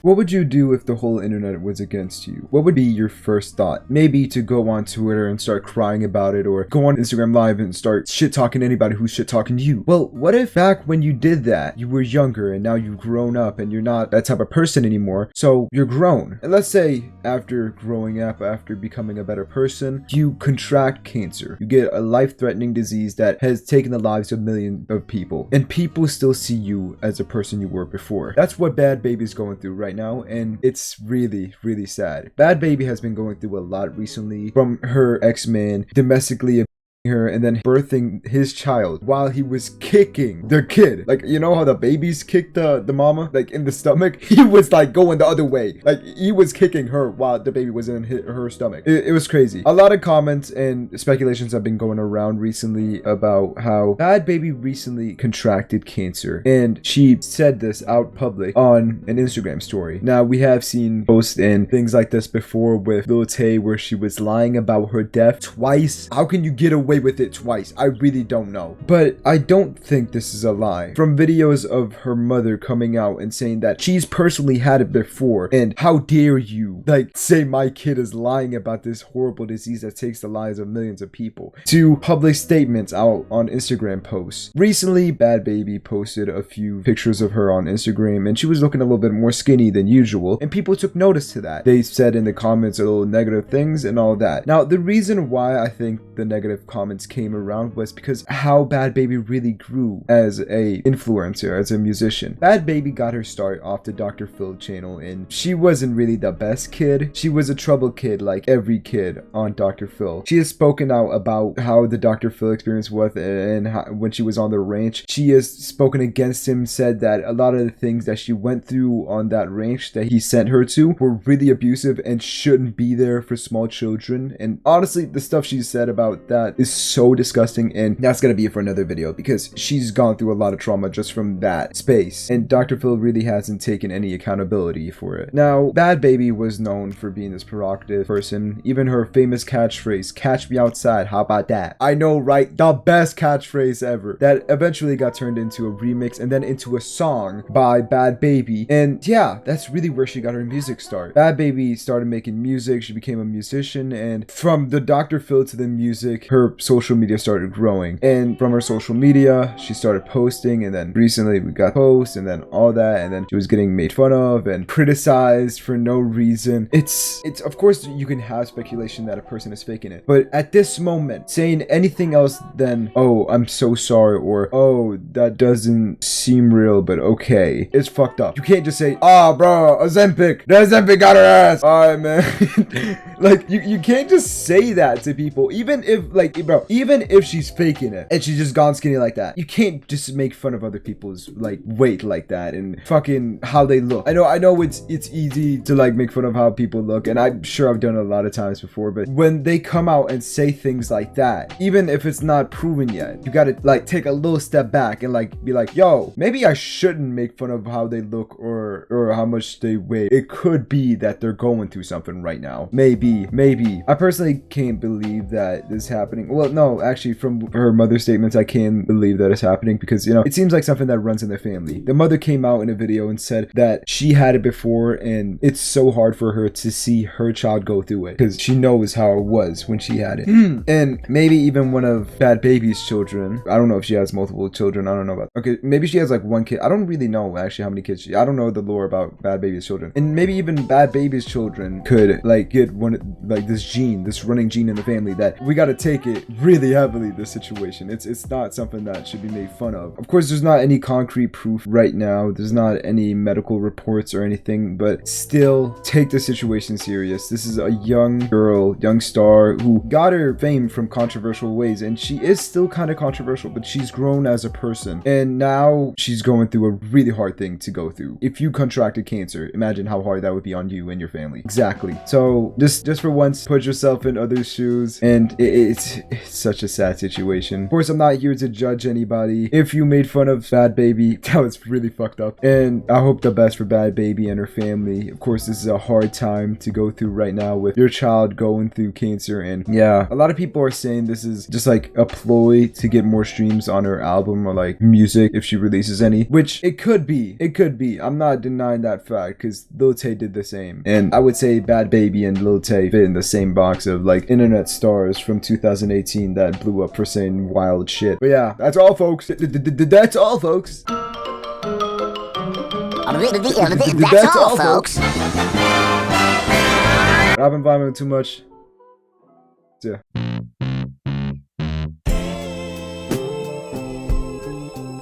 What would you do if the whole internet was against you? What would be your first thought? Maybe to go on Twitter and start crying about it, or go on Instagram Live and start shit-talking anybody who's shit-talking you. Well, what if back when you did that, you were younger and now you've grown up and you're not that type of person anymore, so you're grown. And let's say after growing up, after becoming a better person, you contract cancer. You get a life-threatening disease that has taken the lives of millions of people, and people still see you as a person you were before. That's what Bhad Bhabie is going through right now, and it's really, really sad. Bhad Bhabie has been going through a lot recently, from her ex-man domestically her and then birthing his child while he was kicking the kid. Like, you know how the babies kick the mama, like in the stomach? He was like going the other way. Like, he was kicking her while the baby was in her stomach. It was crazy. A lot of comments and speculations have been going around recently about how Bhad Bhabie recently contracted cancer, and she said this out public on an Instagram story. Now, we have seen posts and things like this before with Lil Tay, where she was lying about her death twice. How can you get away with it twice? I really don't know, but I don't think this is a lie. From videos of her mother coming out and saying that she's personally had it before, and how dare you like say my kid is lying about this horrible disease that takes the lives of millions of people, to public statements out on Instagram posts. Recently, Bhad Bhabie posted a few pictures of her on Instagram, and she was looking a little bit more skinny than usual, and people took notice to that. They said in the comments a little negative things and all that. Now, the reason why I think the negative comments came around was because how Bhad Bhabie really grew as a influencer, as a musician. Bhad Bhabie got her start off the Dr. Phil channel, and she wasn't really the best kid. She was a troubled kid like every kid on Dr. Phil. She has spoken out about how the Dr. Phil experience was, and how, when she was on the ranch, she has spoken against him, said that a lot of the things that she went through on that ranch that he sent her to were really abusive and shouldn't be there for small children. And honestly, the stuff she said about that is so disgusting, and that's gonna be it for another video because she's gone through a lot of trauma just from that space, and Dr. Phil really hasn't taken any accountability for it. Now, Bhad Bhabie was known for being this provocative person. Even her famous catchphrase, "Catch me outside," how about that? I know, right? The best catchphrase ever. That eventually got turned into a remix and then into a song by Bhad Bhabie, and yeah, that's really where she got her music start. Bhad Bhabie started making music, she became a musician, and from the Dr. Phil to the music, her social media started growing, and from her social media she started posting, and then recently we got posts and then all that, and then she was getting made fun of and criticized for no reason. It's of course you can have speculation that a person is faking it, but at this moment saying anything else than "oh, I'm so sorry," or "oh, that doesn't seem real but okay," it's fucked up. You can't just say, "ah, bro, Ozempic, the Ozempic got her ass." Alright, man. Like, you can't just say that to people, even if, like, bro, even if she's faking it and she's just gone skinny like that. You can't just make fun of other people's like weight like that and fucking how they look. I know it's easy to like make fun of how people look, and I'm sure I've done it a lot of times before, but when they come out and say things like that, even if it's not proven yet, you gotta like take a little step back and like be like, yo, maybe I shouldn't make fun of how they look or how much they weigh. It could be that they're going through something right now. Maybe. I personally can't believe that this is happening. Well, no, actually, from her mother's statements, I can believe that it's happening because, you know, it seems like something that runs in their family. The mother came out in a video and said that she had it before, and it's so hard for her to see her child go through it because she knows how it was when she had it. And maybe even one of Bhad Bhabie's children, I don't know if she has multiple children, I don't know about, okay, maybe she has like one kid. I don't really know actually how many kids I don't know the lore about Bhad Bhabie's children. And maybe even Bhad Bhabie's children could like get one, like this running gene in the family that we got to take it really heavily, this situation. It's not something that should be made fun of. Of course, there's not any concrete proof right now. There's not any medical reports or anything, but still take the situation serious. This is a young girl, young star who got her fame from controversial ways, and she is still kind of controversial, but she's grown as a person, and now she's going through a really hard thing to go through. If you contracted cancer, imagine how hard that would be on you and your family. Exactly. So just for once, put yourself in others' shoes, and it's It's such a sad situation. Of course, I'm not here to judge anybody. If you made fun of Bhad Bhabie, that was really fucked up. And I hope the best for Bhad Bhabie and her family. Of course, this is a hard time to go through right now with your child going through cancer. And yeah, a lot of people are saying this is just like a ploy to get more streams on her album or like music if she releases any, which it could be. It could be. I'm not denying that fact because Lil Tay did the same. And I would say Bhad Bhabie and Lil Tay fit in the same box of like internet stars from 2018 that blew up for saying wild shit. But yeah, that's all, folks. That's all, folks. That's all, folks. I've been vibing too much. Yeah.